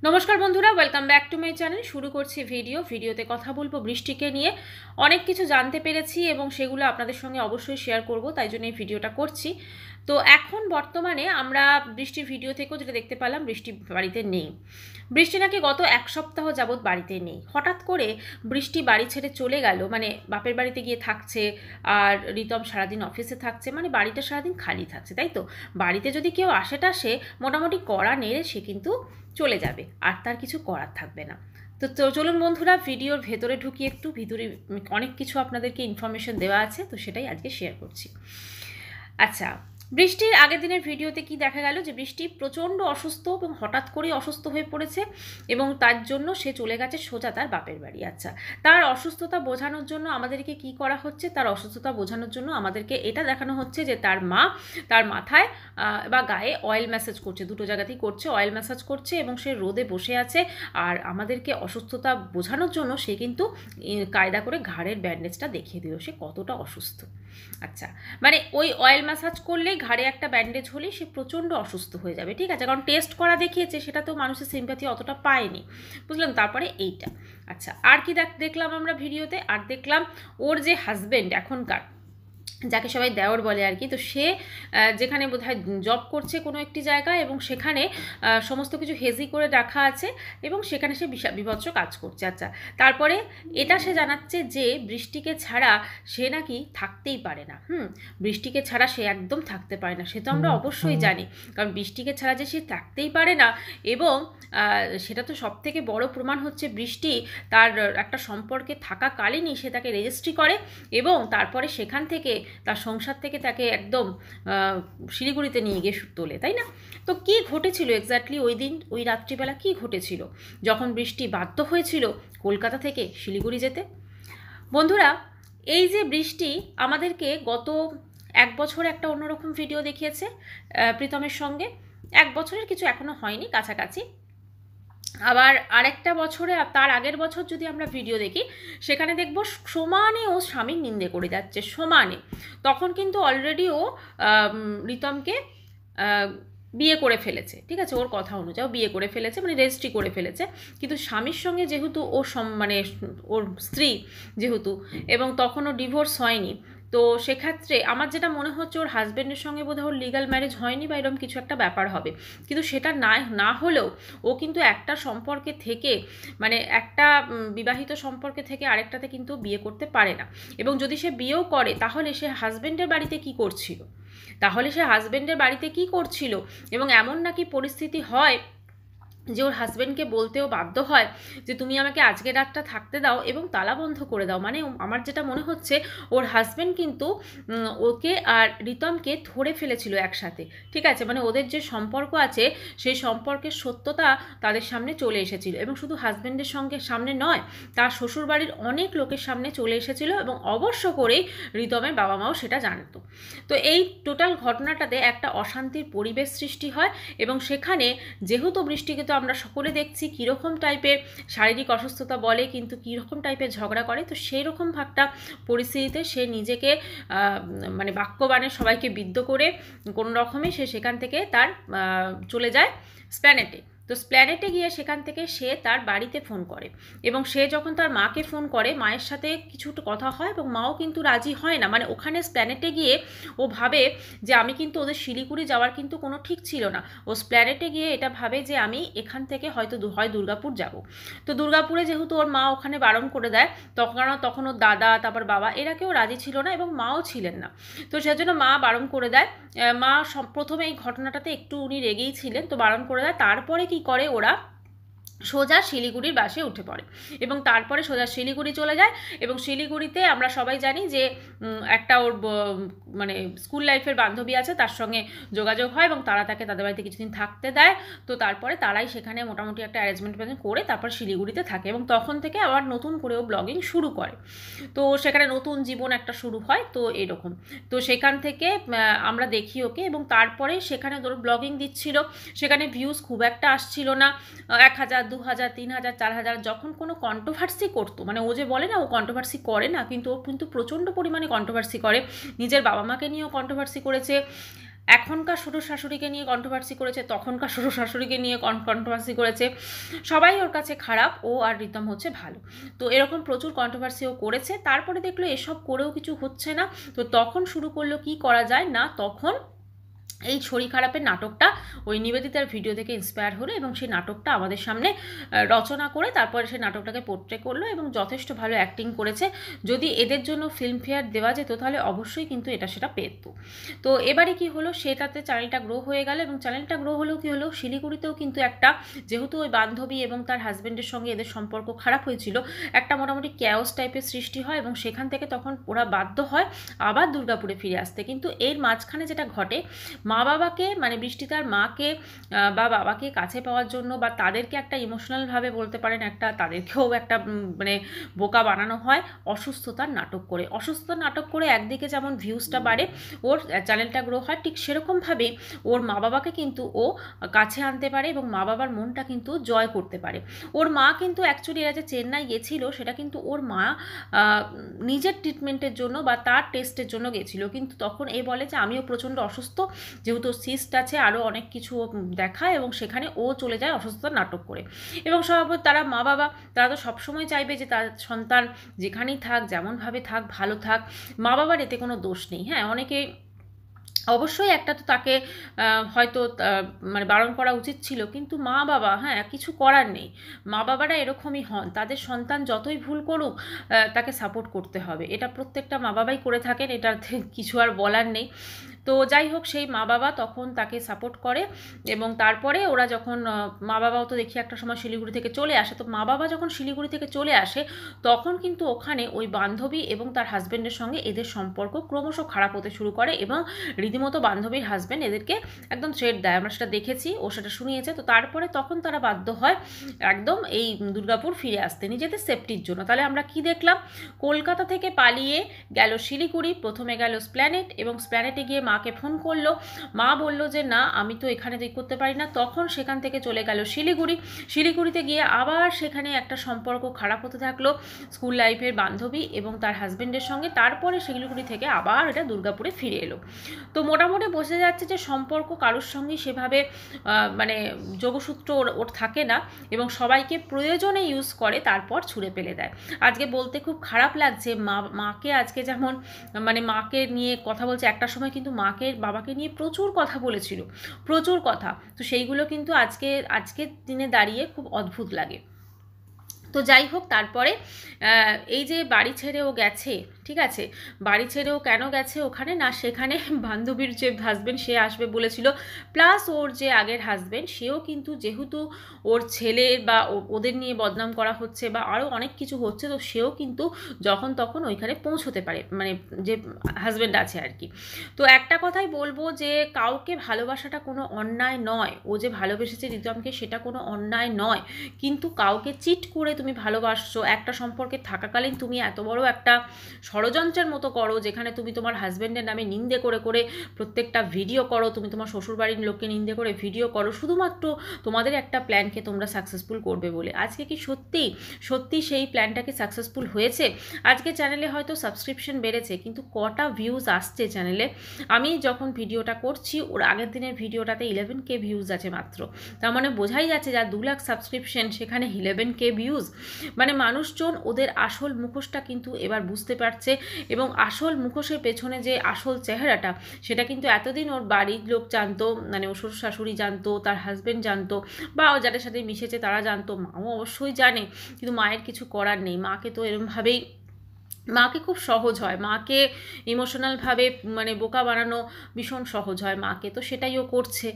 নমস্কার বন্ধুরা, welcome back to my channel. শুরু করছি ভিডিওতে কথা বলবো বৃষ্টিকে নিয়ে। অনেক কিছু জানতে পেরেছি এবং সেগুলো আপনাদের সঙ্গে অবশ্যই শেয়ার করব, তাই জন্য এই ভিডিওটা করছি। তো এখন বর্তমানে আমরা বৃষ্টির ভিডিও থেকেও যেটা দেখতে পেলাম, বৃষ্টি বাড়িতে নেই। বৃষ্টি নাকি গত এক সপ্তাহ যাবৎ বাড়িতে নেই। হঠাৎ করে বৃষ্টি বাড়ি ছেড়ে চলে গেল, মানে বাপের বাড়িতে গিয়ে থাকছে, আর রিতম সারাদিন অফিসে থাকছে, মানে বাড়িটা সারাদিন খালি থাকছে, তাই তো। বাড়িতে যদি কেউ আসে টাসে মোটামুটি কড়া নেড়ে সে কিন্তু চলে যাবে, আর তার কিছু করার থাকবে না। তো চলুন বন্ধুরা, ভিডিওর ভেতরে ঢুকি। একটু ভিতরে অনেক কিছু আপনাদেরকে ইনফরমেশন দেওয়া আছে, তো সেটাই আজকে শেয়ার করছি। আচ্ছা, বৃষ্টির আগের দিনের ভিডিওতে কি দেখা গেল যে বৃষ্টি প্রচণ্ড অসুস্থ এবং হঠাৎ করেই অসুস্থ হয়ে পড়েছে, এবং তার জন্য সে চলে গেছে সোজা তার বাপের বাড়ি। আচ্ছা, তার অসুস্থতা বোঝানোর জন্য আমাদেরকে কি করা হচ্ছে? তার অসুস্থতা বোঝানোর জন্য আমাদেরকে এটা দেখানো হচ্ছে যে তার মা তার মাথায় বা গায়ে অয়েল ম্যাসাজ করছে, দুটো জায়গাতেই করছে, অয়েল ম্যাসাজ করছে, এবং সে রোদে বসে আছে। আর আমাদেরকে অসুস্থতা বোঝানোর জন্য সে কিন্তু কায়দা করে ঘাড়ের ব্যান্ডেজটা দেখিয়ে দিল সে কতটা অসুস্থ। আচ্ছা, মানে ওই অয়েল ম্যাসাজ করলেই ঘাড়ে একটা ব্যান্ডেজ হলেই সে প্রচণ্ড অসুস্থ হয়ে যাবে, ঠিক আছে? কারণ টেস্ট করা দেখিয়েছে, সেটা তো মানুষের সিম্প্যাথি অতটা পায়নি, বুঝলাম। তারপরে এইটা। আচ্ছা, আর কি দেখলাম আমরা ভিডিওতে? আর দেখলাম ওর যে হাজব্যান্ড এখনকার, যাকে সবাই দেওর বলে আর কি, তো সে যেখানে বোধহয় জব করছে কোনো একটি জায়গায়, এবং সেখানে সমস্ত কিছু হেজি করে রাখা আছে, এবং সেখানে সে বিভৎস কাজ করছে। আচ্ছা, তারপরে এটা সে জানাচ্ছে যে বৃষ্টিকে ছাড়া সে নাকি থাকতেই পারে না। বৃষ্টিকে ছাড়া সে একদম থাকতে পারে না, সে তো আমরা অবশ্যই জানি, কারণ বৃষ্টিকে ছাড়া যে সে থাকতেই পারে না। এবং সেটা তো সব থেকে বড় প্রমাণ হচ্ছে বৃষ্টি তার একটা সম্পর্কে থাকাকালীনই সে তাকে রেজিস্ট্রি করে, এবং তারপরে সেখান থেকে তার সংসার থেকে তাকে একদম শিলিগুড়িতে নিয়ে গিয়ে তোলে, তাই না? তো কি ঘটেছিল এক্স্যাক্টলি ওই দিন, ওই রাত্রিবেলা কি ঘটেছিল যখন বৃষ্টি বাধ্য হয়েছিল কলকাতা থেকে শিলিগুড়ি যেতে? বন্ধুরা, এই যে বৃষ্টি আমাদেরকে গত এক বছর একটা অন্যরকম ভিডিও দেখিয়েছে প্রীতমের সঙ্গে। এক বছরের কিছু এখনো হয়নি, কাছাকাছি। আবার আরেকটা বছরে, তার আগের বছর যদি আমরা ভিডিও দেখি, সেখানে দেখব সমানে ও স্বামীর নিন্দে করে যাচ্ছে, সমানে। তখন কিন্তু অলরেডি ও রিতমকে বিয়ে করে ফেলেছে, ঠিক আছে? ওর কথা অনুযায়ী বিয়ে করে ফেলেছে, মানে রেজিস্ট্রি করে ফেলেছে। কিন্তু স্বামীর সঙ্গে যেহেতু ও মানে ওর স্ত্রী যেহেতু, এবং তখনও ডিভোর্স হয়নি, তো সেক্ষেত্রে আমার যেটা মনে হচ্ছে ওর হাজব্যান্ডের সঙ্গে বোধহয় ওর লিগাল ম্যারেজ হয়নি, বা এরকম কিছু একটা ব্যাপার হবে। কিন্তু সেটা না হলেও ও কিন্তু একটা সম্পর্কে থেকে, মানে একটা বিবাহিত সম্পর্কে থেকে আরেকটাতে কিন্তু বিয়ে করতে পারে না। এবং যদি সে বিয়েও করে, তাহলে সে হাজব্যান্ডের বাড়িতে কি করছিল? এবং এমন নাকি পরিস্থিতি হয় যে ওর হাজব্যান্ডকে বলতেও বাধ্য হয় যে তুমি আমাকে আজকে রাতটা থাকতে দাও এবং তালা বন্ধ করে দাও। মানে আমার যেটা মনে হচ্ছে ওর হাজব্যান্ড কিন্তু ওকে আর রিতমকে ধরে ফেলেছিল একসাথে, ঠিক আছে? মানে ওদের যে সম্পর্ক আছে সেই সম্পর্কের সত্যতা তাদের সামনে চলে এসেছিল, এবং শুধু হাজব্যান্ডের সামনে নয়, তার শ্বশুরবাড়ির অনেক লোকের সামনে চলে এসেছিল, এবং অবশ্য করেই রিতমের বাবা মাও সেটা জানতো। তো এই টোটাল ঘটনাটাতে একটা অশান্তির পরিবেশ সৃষ্টি হয়, এবং সেখানে যেহেতু বৃষ্টিকে তো আমরা সকলে দেখছি কীরকম টাইপের শারীরিক অসুস্থতা বলে, কিন্তু কীরকম টাইপের ঝগড়া করে, তো সেই রকম একটা পরিস্থিতিতে সে নিজেকে মানে বাক্যবাণে সবাইকে বিদ্ধ করে কোনো রকমে সে সেখান থেকে তার চলে যায় স্প্ল্যানেটে। তো স্প্ল্যানেটে গিয়ে সেখান থেকে সে তার বাড়িতে ফোন করে, এবং সে যখন তার মাকে ফোন করে, মায়ের সাথে কিছু কথা হয়, এবং মাও কিন্তু রাজি হয় না। মানে ওখানে স্প্ল্যানেটে গিয়ে ও ভাবে যে আমি কিন্তু ওদের শিলিগুড়ি যাওয়ার কিন্তু কোনো ঠিক ছিল না। ও স্প্ল্যানেটে গিয়ে এটা ভাবে যে আমি এখান থেকে হয়তো হয় দুর্গাপুর যাব। তো দুর্গাপুরে যেহেতু ওর মা ওখানে বারণ করে দেয়, তখন ওর দাদা, তারপর বাবা, এরা কেউ রাজি ছিল না, এবং মাও ছিলেন না। তো সেজন্য মা বারণ করে দেয়। মা প্রথমে এই ঘটনাটাতে একটু উনি রেগেই ছিলেন, তো বারণ করে দেয়। তারপরে কি করে, ওরা সোজা শিলিগুড়ির বাসে উঠে পড়ে, এবং তারপরে সোজা শিলিগুড়ি চলে যায়। এবং শিলিগুড়িতে আমরা সবাই জানি যে একটা ওর মানে স্কুল লাইফের বান্ধবী আছে, তার সঙ্গে যোগাযোগ হয়, এবং তারা তাকে তাদের বাড়িতে কিছুদিন থাকতে দেয়। তো তারপরে তারাই সেখানে মোটামুটি একটা অ্যারেঞ্জমেন্ট করে তারপর শিলিগুড়িতে থাকে, এবং তখন থেকে আবার নতুন করেও ব্লগিং শুরু করে। তো সেখানে নতুন জীবন একটা শুরু হয়, তো এরকম। তো সেখান থেকে আমরা দেখি ওকে, এবং তারপরে সেখানে ধরো ব্লগিং দিচ্ছিল, সেখানে ভিউজ খুব একটা আসছিল না, 1000, 2000, 3000, 4000। যখন কোনো কন্ট্রোভার্সি করতো, মানে ও যে বলে না ও কন্ট্রোভার্সি করে না, কিন্তু ও কিন্তু প্রচণ্ড পরিমাণে কন্ট্রোভার্সি করে। নিজের বাবা মাকে নিয়েও কন্ট্রোভার্সি করেছে, এখনকার শ্বশুর শাশুড়িকে নিয়ে কন্ট্রোভার্সি করেছে, তখনকার শ্বশুর শাশুড়িকে নিয়ে কন্ট্রোভার্সি করেছে, সবাই ওর কাছে খারাপ, ও আর রিতম হচ্ছে ভালো। তো এরকম প্রচুর কন্ট্রোভার্সিও করেছে। তারপরে দেখলো এসব করেও কিছু হচ্ছে না, তো তখন শুরু করলো কি করা যায় না, তখন এই ছড়ি খারাপের নাটকটা ওই নিবেদিতার ভিডিও থেকে ইন্সপায়ার হলো এবং সেই নাটকটা আমাদের সামনে রচনা করে তারপরে সেই নাটকটাকে পোর্ট্রে করলো এবং যথেষ্ট ভালো অ্যাক্টিং করেছে। যদি এদের জন্য ফিল্মফেয়ার দেওয়া যেত তাহলে অবশ্যই কিন্তু এটা সেটা পেত। তো এবারে কি হলো, সেটাতে চ্যানেলটা গ্রো হয়ে গেল এবং চ্যানেলটা গ্রো হলেও কি হলো, শিলিগুড়িতেও কিন্তু একটা, যেহেতু ওই বান্ধবী এবং তার হাজব্যান্ডের সঙ্গে এদের সম্পর্ক খারাপ হয়েছিল, একটা মোটামুটি ক্যাওস টাইপের সৃষ্টি হয় এবং সেখান থেকে তখন ওরা বাধ্য হয় আবার দুর্গাপুরে ফিরে আসতে। কিন্তু এর মাঝখানে যেটা ঘটে, মা বাবাকে মানে বৃষ্টি তার মাকে বা বাবাকে কাছে পাওয়ার জন্য বা তাদেরকে একটা ইমোশনালভাবে বলতে পারেন একটা, তাদেরকেও একটা মানে বোকা বানানো হয় অসুস্থতার নাটক করে। অসুস্থতার নাটক করে একদিকে যেমন ভিউজটা বাড়ে, ওর চ্যানেলটা গ্রো হয়, ঠিক সেরকমভাবেই ওর মা বাবাকে কিন্তু ও কাছে আনতে পারে এবং মা বাবার মনটা কিন্তু জয় করতে পারে। ওর মা কিন্তু অ্যাকচুয়ালি এরা যে চেন্নাই গেছিল সেটা কিন্তু ওর মা নিজের ট্রিটমেন্টের জন্য বা তার টেস্টের জন্য গেছিল, কিন্তু তখন এ বলে যে আমিও প্রচণ্ড অসুস্থ, যেহেতু সিস্ট আছে, আরও অনেক কিছু দেখায় এবং সেখানে ও চলে যায় অসুস্থতার নাটক করে। এবং স্বভাবত তারা মা বাবা তারা তো সবসময় চাইবে যে তার সন্তান যেখানেই থাক, যেমনভাবে থাক, ভালো থাক, মা বাবার এতে কোনো দোষ নেই। হ্যাঁ, অনেকে অবশ্যই একটা তো তাকে হয়তো মানে বারণ করা উচিত ছিল, কিন্তু মা বাবা, হ্যাঁ, কিছু করার নেই, মা বাবারা এরকমই হন, তাদের সন্তান যতই ভুল করুক তাকে সাপোর্ট করতে হবে, এটা প্রত্যেকটা মা বাবাই করে থাকেন, এটাতে কিছু আর বলার নেই। তো যাই হোক, সেই মা বাবা তখন তাকে সাপোর্ট করে এবং তারপরে ওরা যখন মা বাবাও তো দেখি একটা সময় শিলিগুড়ি থেকে চলে আসে, তো মা বাবা যখন শিলিগুড়ি থেকে চলে আসে তখন কিন্তু ওখানে ওই বান্ধবী এবং তার হাজব্যান্ডের সঙ্গে এদের সম্পর্ক ক্রমশ খারাপ হতে শুরু করে এবং রীতিমতো বান্ধবীর হাজব্যান্ড এদেরকে একদম থ্রেট দেয়, আমরা সেটা দেখেছি, ও সেটা শুনিয়েছে। তো তারপরে তখন তারা বাধ্য হয় একদম এই দুর্গাপুর ফিরে আসতে নিজেদের সেফটির জন্য। তাহলে আমরা কি দেখলাম, কলকাতা থেকে পালিয়ে গেল শিলিগুড়ি, প্রথমে গেল স্প্ল্যানেট এবং স্প্ল্যানেটে গিয়ে মাকে ফোন করলো, মা বলল যে না আমি তো এখানে তো করতে পারি না, তখন সেখান থেকে চলে গেল শিলিগুড়ি, শিলিগুড়িতে গিয়ে আবার সেখানে একটা সম্পর্ক খারাপ হতে থাকলো স্কুল লাইফের বান্ধবী এবং তার হাজব্যান্ডের সঙ্গে, তারপরে শিলিগুড়ি থেকে আবার এটা দুর্গাপুরে ফিরে এলো। তো মোটামুটি বোঝা যাচ্ছে যে সম্পর্ক কারোর সঙ্গেই সেভাবে মানে যোগসূত্র ওর থাকে না এবং সবাইকে প্রয়োজনে ইউজ করে তারপর ছুঁড়ে ফেলে দেয়। আজকে বলতে খুব খারাপ লাগছে, মাকে আজকে যেমন মানে মাকে নিয়ে কথা বলছে, একটা সময় কিন্তু মাকে বাবাকে নিয়ে প্রচুর কথা বলেছিল, প্রচুর কথা, তো সেইগুলো কিন্তু আজকের দিনে দাঁড়িয়ে খুব অদ্ভুত লাগে। তো যাই হোক, তারপরে এই যে বাড়ি ছেড়ে ও গেছে, ঠিক আছে, বাড়ি ছেড়ে ও কেন গেছে ওখানে না, সেখানে বান্ধবীর যে হাজব্যান্ড সে আসবে বলেছিল, প্লাস ওর যে আগের হাজব্যান্ড সেও কিন্তু, যেহেতু ওর ছেলে বা ওদের নিয়ে বদনাম করা হচ্ছে বা আরও অনেক কিছু হচ্ছে, তো সেও কিন্তু যখন তখন ওইখানে পৌঁছতে পারে, মানে যে হাজব্যান্ড আছে আর কি। তো একটা কথাই বলবো যে কাউকে ভালোবাসাটা কোনো অন্যায় নয়, ও যে ভালোবেসেছে রিতমকে সেটা কোনো অন্যায় নয়, কিন্তু কাউকে চিট করে তুমি ভালোবাসছো, একটা সম্পর্কে থাকাকালীন তুমি এত বড় একটা ষড়যন্ত্রের মতো করো যেখানে তুমি তোমার হাজব্যান্ডের নামে নিন্দে করে করে প্রত্যেকটা ভিডিও করো, তুমি তোমার শ্বশুরবাড়ির লোককে নিন্দে করে ভিডিও করো শুধুমাত্র তোমাদের একটা প্ল্যানকে তোমরা সাকসেসফুল করবে বলে। আজকে কি সত্যি সত্যি সেই প্ল্যানটাকে সাকসেসফুল হয়েছে? আজকে চ্যানেলে হয়তো সাবস্ক্রিপশন বেড়েছে, কিন্তু কটা ভিউজ আসছে চ্যানেলে? আমি যখন ভিডিওটা করছি ওর আগের দিনের ভিডিওটাতে 11K ভিউজ আছে মাত্র, তার মানে বোঝাই যাচ্ছে যার 2 লাখ সাবস্ক্রিপশন সেখানে 11K ভিউজ, মানে মানুষজন ওদের আসল মুখোশটা কিন্তু এবার বুঝতে পারছে এবং আসল মুখোশের পেছনে যে আসল চেহারাটা সেটা কিন্তু এতদিন ওর বাড়ির লোক জানতো, মানে ওর শ্বশুর শাশুড়ি জানতো, তার হাজব্যান্ড জানতো বা ও যাদের সাথে মিশেছে তারা জানতো, মাও অবশ্যই জানে, কিন্তু মায়ের কিছু করার নেই, মাকে তো এরমভাবেই, মাকে খুব সহজ হয়, মাকে ইমোশনালভাবে মানে বোকা বানানো ভীষণ সহজ হয় মাকে, তো সেটাই ও করছে।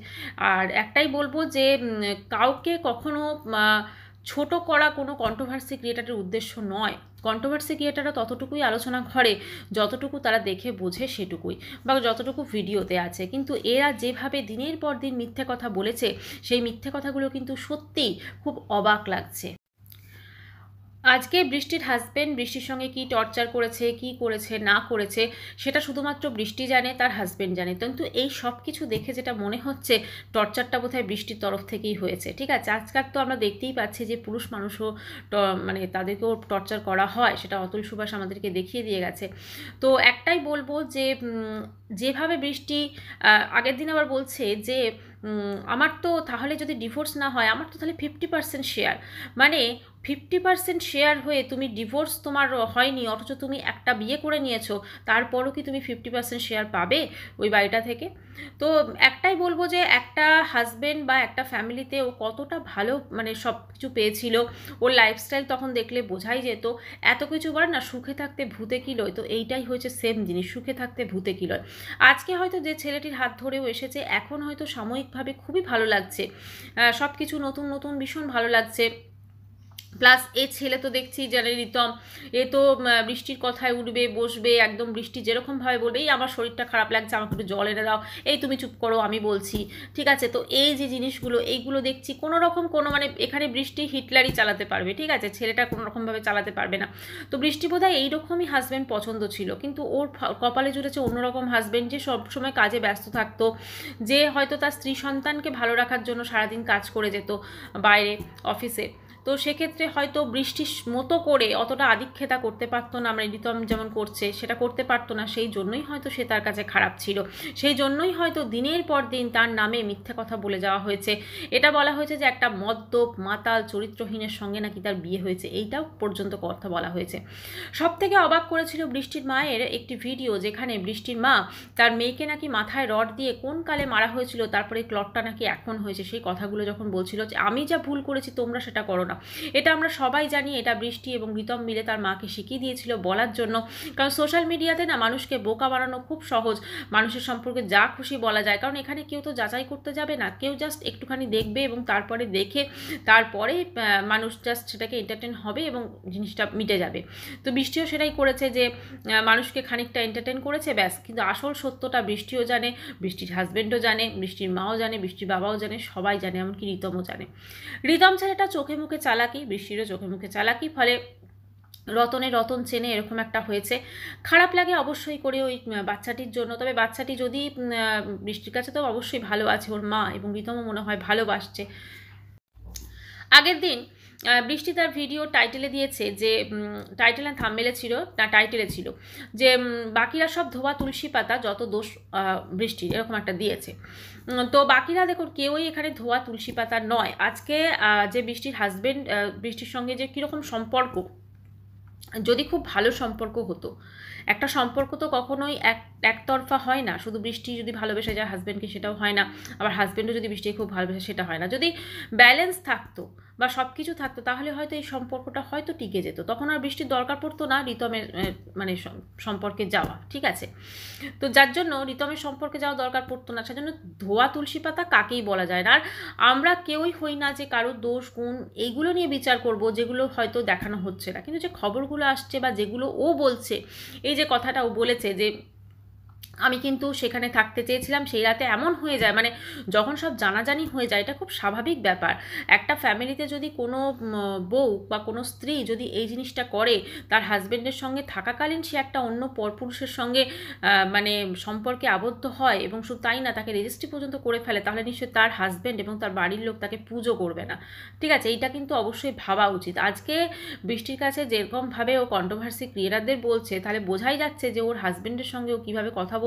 আর একটাই বলবো যে কাউকে কখনো ছোট করা কোনো কন্ট্রোভার্সি ক্রিয়েটারের উদ্দেশ্য নয়, কন্ট্রোভার্সি ক্রিয়েটাররা ততটুকুই আলোচনা করে যতটুকু তারা দেখে বোঝে সেটুকুই, বা যতটুকু ভিডিওতে আছে, কিন্তু এরা যেভাবে দিনের পর দিন মিথ্যে কথা বলেছে সেই মিথ্যে কথাগুলো কিন্তু সত্যিই খুব অবাক লাগছে। আজকে বৃষ্টির হাজবেন্ড বৃষ্টির সঙ্গে কি টর্চার করেছে, কি করেছে না করেছে, সেটা শুধুমাত্র বৃষ্টি জানে, তার হাজবেন্ড জানে। কিন্তু এই সব কিছু দেখে যেটা মনে হচ্ছে টর্চারটা বোধহয় বৃষ্টির তরফ থেকেই হয়েছে। ঠিক আছে, আজকাল তো আমরা দেখতেই পাচ্ছি যে পুরুষ মানুষও মানে তাদেরকেও টর্চার করা হয়, সেটা অতুল সুভাষ আমাদেরকে দেখিয়ে দিয়ে গেছে। তো একটাই বলবো যে যেভাবে বৃষ্টি আগের দিন আবার বলছে যে আমার তো তাহলে যদি ডিভোর্স না হয় আমার তো তাহলে 50% শেয়ার, মানে 50% শেয়ার হয়ে তুমি ডিভোর্স তোমার হয়নি, অথচ তুমি একটা বিয়ে করে নিয়েছো, তারপরও কি তুমি 50% শেয়ার পাবে ওই বাড়িটা থেকে? তো একটাই বলবো যে একটা হাজবেন্ড বা একটা ফ্যামিলিতে ও কতটা ভালো মানে সব কিছু পেয়েছিল, ওর লাইফস্টাইল তখন দেখলে বোঝাই যেত। এত কিছু বলে না, সুখে থাকতে ভূতে কি লয়, তো এইটাই হয়েছে সেম জিনিস, সুখে থাকতে ভূতে কি লয়। আজকে হয়তো যে ছেলেটির হাত ধরেও এসেছে, এখন হয়তো সাময়িকভাবে খুবই ভালো লাগছে, সব কিছু নতুন নতুন ভীষণ ভালো লাগছে। প্লাস এ ছেলে তো দেখছি জানে রিতম, এ তো বৃষ্টির কথায় উঠবে বসবে, একদম বৃষ্টি যেরকমভাবে বলবে এই আমার শরীরটা খারাপ লাগছে আমাকে একটু জল এনে দাও, এই তুমি চুপ করো আমি বলছি, ঠিক আছে। তো এই যে জিনিসগুলো এইগুলো দেখছি কোনো রকম কোনো মানে এখানে বৃষ্টি হিটলারই চালাতে পারবে, ঠিক আছে, ছেলেটা কোনো রকমভাবে চালাতে পারবে না। তো বৃষ্টি বোধহয় এইরকমই হাজব্যান্ড পছন্দ ছিল, কিন্তু ওর কপালে জুড়েছে অন্যরকম হাজব্যান্ড, যে সবসময় কাজে ব্যস্ত থাকতো, যে হয়তো তার স্ত্রী সন্তানকে ভালো রাখার জন্য সারাদিন কাজ করে যেত বাইরে অফিসে। তো সেক্ষেত্রে হয়তো বৃষ্টির মতো করে অতটা আদিক্ষেতা করতে পারতো না, আমরা রিতম যেমন করছে সেটা করতে পারতো না, সেই জন্যই হয়তো সে তার কাছে খারাপ ছিল, সেই জন্যই হয়তো দিনের পর দিন তার নামে মিথ্যে কথা বলে যাওয়া হয়েছে। এটা বলা হয়েছে যে একটা মদ্যপ মাতাল চরিত্রহীনের সঙ্গে নাকি তার বিয়ে হয়েছে, এইটাও পর্যন্ত কথা বলা হয়েছে। সব থেকে অবাক করেছিল বৃষ্টির মায়ের একটি ভিডিও, যেখানে বৃষ্টির মা তার মেয়েকে নাকি মাথায় রড দিয়ে কোন কালে মারা হয়েছিল, তারপরে ক্লটটা নাকি এখন হয়েছে, সেই কথাগুলো যখন বলছিল যে আমি যা ভুল করেছি তোমরা সেটা করো না, এটা আমরা সবাই জানি, এটা বৃষ্টি এবং রিতম মিলে তার মাকে শিখিয়ে দিয়েছিল বলার জন্য। কারণ সোশ্যাল মিডিয়াতে না মানুষকে বোকা বানানো খুব সহজ, মানুষের সম্পর্কে যা খুশি বলা যায়, কারণ এখানে কেউ তো যাচাই করতে যাবে না, কেউ জাস্ট একটুখানি দেখবে এবং তারপরে দেখে তারপরে মানুষ জাস্ট সেটাকে এন্টারটেন হবে এবং জিনিসটা মিটে যাবে। তো বৃষ্টিও সেটাই করেছে, যে মানুষকে খানিকটা এন্টারটেন করেছে ব্যাস, কিন্তু আসল সত্যটা বৃষ্টিও জানে, বৃষ্টির হাজব্যান্ডও জানে, বৃষ্টির মাও জানে, বৃষ্টির বাবাও জানে, সবাই জানে, এমনকি রিতমও জানে। রিতম ছেলেটা চোখে মুখে চালাকি, বৃষ্টিরও চোখে মুখে চালাকি, ফলে রতন চেনে এরকম একটা হয়েছে। খারাপ লাগে অবশ্যই করে ওই বাচ্চাটির জন্য, তবে বাচ্চাটি যদি বৃষ্টির কাছে তো অবশ্যই ভালো আছে, ওর মা এবং রিতমও মনে হয় ভালোবাসছে। আগের দিন বৃষ্টি তার ভিডিও টাইটেলে দিয়েছে যে টাইটেল অ্যান্ড থাম্বনেলে ছিল, না টাইটেলে ছিল যে বাকিরা সব ধোয়া তুলসী পাতা যত দোষ বৃষ্টির, এরকম একটা দিয়েছে। তো বাকিরা দেখুন কেউই এখানে ধোয়া তুলসী পাতা নয়। আজকে যে বৃষ্টির হাজবেন্ড বৃষ্টির সঙ্গে যে কীরকম সম্পর্ক, যদি খুব ভালো সম্পর্ক হতো, একটা সম্পর্ক তো কখনোই একতরফা হয় না, শুধু বৃষ্টি যদি ভালোবেসে যায় হাজব্যান্ডকে সেটাও হয় না, আবার হাজব্যান্ডও যদি বৃষ্টিকে খুব ভালোবেসে সেটা হয় না। যদি ব্যালেন্স থাকতো বা সব কিছু থাকতো তাহলে হয়তো এই সম্পর্কটা হয়তো টিকে যেত, তখন আর বৃষ্টির দরকার পড়তো না রিতমের মানে সম্পর্কে যাওয়া, ঠিক আছে। তো যার জন্য রিতমের সম্পর্কে যাওয়া দরকার পড়তো না, সেজন্য ধোয়া তুলসী পাতা কাকেই বলা যায় না। আর আমরা কেউই হই না যে কারোর দোষ গুণ এইগুলো নিয়ে বিচার করব যেগুলো হয়তো দেখানো হচ্ছে না, কিন্তু যে খবরগুলো আসছে বা যেগুলো ও বলছে, এই যে কথাটা ও বলেছে যে আমি কিন্তু সেখানে থাকতে চেয়েছিলাম, সেই রাতে এমন হয়ে যায়, মানে যখন সব জানাজানি হয়ে যায় এটা খুব স্বাভাবিক ব্যাপার। একটা ফ্যামিলিতে যদি কোনো বউ বা কোনো স্ত্রী যদি এই জিনিসটা করে, তার হাজব্যান্ডের সঙ্গে থাকাকালীন সে একটা অন্য পরপুরুষের সঙ্গে মানে সম্পর্কে আবদ্ধ হয় এবং শুধু তাই না তাকে রেজিস্ট্রি পর্যন্ত করে ফেলে, তাহলে নিশ্চয়ই তার হাজব্যান্ড এবং তার বাড়ির লোক তাকে পুজো করবে না, ঠিক আছে। এইটা কিন্তু অবশ্যই ভাবা উচিত। আজকে বৃষ্টির কাছে যেরকমভাবে ও কন্ট্রোভার্সি ক্রিয়েটারদের বলছে, তাহলে বোঝাই যাচ্ছে যে ওর হাজব্যান্ডের সঙ্গে ও কীভাবে কথা বলতো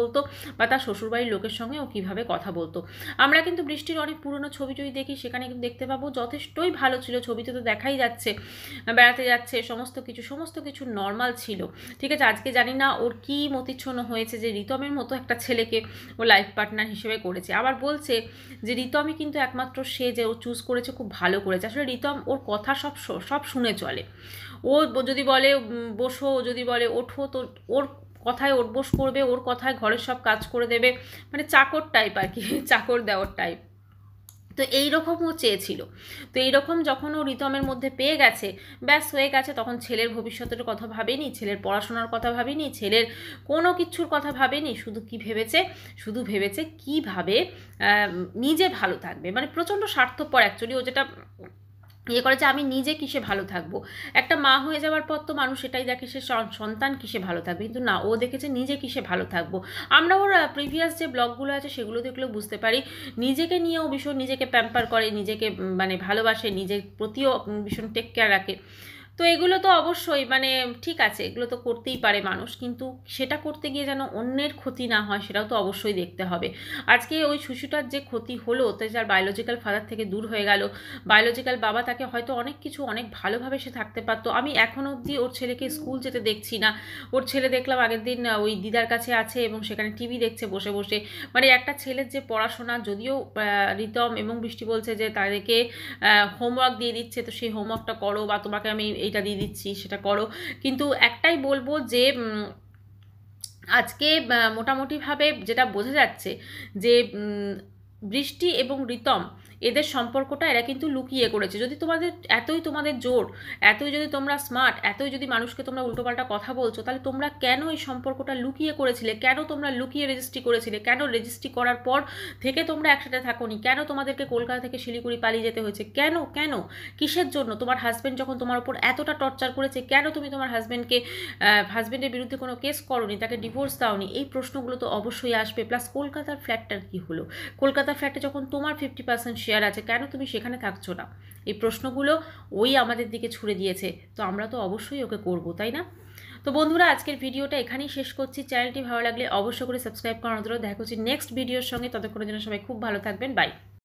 বা তার শ্বশুরবাড়ির লোকের সঙ্গে ও কীভাবে কথা বলতো। আমরা কিন্তু বৃষ্টির অনেক পুরনো ছবি টবি দেখি, সেখানে কিন্তু দেখতে পাবো যথেষ্টই ভালো ছিল, ছবিতে তো দেখাই যাচ্ছে বেড়াতে যাচ্ছে, সমস্ত কিছু নর্মাল ছিল, ঠিক আছে। আজকে জানি না ওর কী মতিচ্ছন্ন হয়েছে যে রিতমের মতো একটা ছেলেকে ও লাইফ পার্টনার হিসেবে করেছে। আবার বলছে যে রিতমই কিন্তু একমাত্র সে যে ও চুজ করেছে খুব ভালো করেছে। আসলে রিতম ওর কথা সব শুনে চলে, ও যদি বলে বসো, যদি বলে ওঠো, তো ওর কথায় ওঠবোস করবে, ওর কথায় ঘরের সব কাজ করে দেবে, মানে চাকর টাইপ আর কি, চাকর দেওয়ার টাইপ। তো এইরকম ও চেয়েছিল। তো এইরকম যখন ও রিতমের মধ্যে পেয়ে গেছে, ব্যাস হয়ে গেছে, তখন ছেলের ভবিষ্যতের কথা ভাবেনি, ছেলের পড়াশোনার কথা ভাবেনি, ছেলের কোনো কিছুর কথা ভাবেনি, শুধু কি ভেবেছে, শুধু ভেবেছে কীভাবে নিজে ভালো থাকবে। মানে প্রচণ্ড স্বার্থপর অ্যাকচুয়ালি। ও যেটা ইয়ে করে যে আমি নিজে কিসে ভালো থাকবো। একটা মা হয়ে যাওয়ার পর তো মানুষ এটাই দেখে সে সন্তান কিসে ভালো থাকবে, কিন্তু না, ও দেখেছে নিজে কিসে ভালো থাকবো। আমরা ওর প্রিভিয়াস যে ব্লগগুলো আছে সেগুলো দেখলেও বুঝতে পারি নিজেকে নিয়েও ভীষণ নিজেকে প্যাম্পার করে, নিজেকে মানে ভালোবাসে, নিজের প্রতিও ভীষণ টেক কেয়ার রাখে। তো এগুলো তো অবশ্যই মানে ঠিক আছে, এগুলো তো করতেই পারে মানুষ, কিন্তু সেটা করতে গিয়ে যেন অন্যের ক্ষতি না হয় সেটাও তো অবশ্যই দেখতে হবে। আজকে ওই শিশুটার যে ক্ষতি হলো, তাই যার বায়োলজিক্যাল ফাদার থেকে দূর হয়ে গেল, বায়োলজিক্যাল বাবা তাকে হয়তো অনেক কিছু অনেক ভালোভাবে সে থাকতে পারতো। আমি এখনও অবধি ওর ছেলেকে স্কুল যেতে দেখছি না। ওর ছেলে দেখলাম আগের দিন ওই দিদার কাছে আছে এবং সেখানে টিভি দেখছে বসে বসে। মানে একটা ছেলের যে পড়াশোনা, যদিও রিতম এবং বৃষ্টি বলছে যে তাদেরকে হোমওয়ার্ক দিয়ে দিচ্ছে, তো সেই হোমওয়ার্কটা করো, বা তোমাকে আমি এইটা দিয়ে দিচ্ছি সেটা করো, কিন্তু একটাই বলবো যে আজকে মোটামুটিভাবে যেটা বোঝা যাচ্ছে যে বৃষ্টি এবং রিতম এদের সম্পর্কটা এরা কিন্তু লুকিয়ে করেছে। যদি তোমাদের জোর, এতই যদি তোমরা স্মার্ট, এতই যদি মানুষকে তোমরা উল্টোপাল্টা কথা বলছো, তাহলে তোমরা কেন এই সম্পর্কটা লুকিয়ে করেছিলে? কেন তোমরা লুকিয়ে রেজিস্ট্রি করেছিলে? কেন রেজিস্ট্রি করার পর থেকে তোমরা একসাথে থাকোনি? কেন তোমাদেরকে কলকাতা থেকে শিলিগুড়ি পালিয়ে যেতে হয়েছে? কেন কেন কিসের জন্য? তোমার হাজব্যান্ড যখন তোমার উপর এতটা টর্চার করেছে, কেন তুমি তোমার হাজব্যান্ডের বিরুদ্ধে কোনো কেস করোনি, তাকে ডিভোর্স দাওনি? এই প্রশ্নগুলো তো অবশ্যই আসবে। প্লাস কলকাতার ফ্ল্যাটটার কী হলো? কলকাতার ফ্ল্যাটে যখন তোমার 50% শেয়ার আছে, কেন তুমি সেখানে থাকছো না? এই প্রশ্নগুলো ওই আমাদের দিকে ছুড়ে দিয়েছে, তো আমরা তো অবশ্যই ওকে করবো, তাই না? তো বন্ধুরা, আজকের ভিডিওটা এখানেই শেষ করছি। চ্যানেলটি ভালো লাগলে অবশ্যই করে সাবস্ক্রাইব করার অনুরোধ। দেখা হচ্ছে নেক্সট ভিডিওর সঙ্গে, ততক্ষণের জন্য সবাই খুব ভালো থাকবেন। বাই।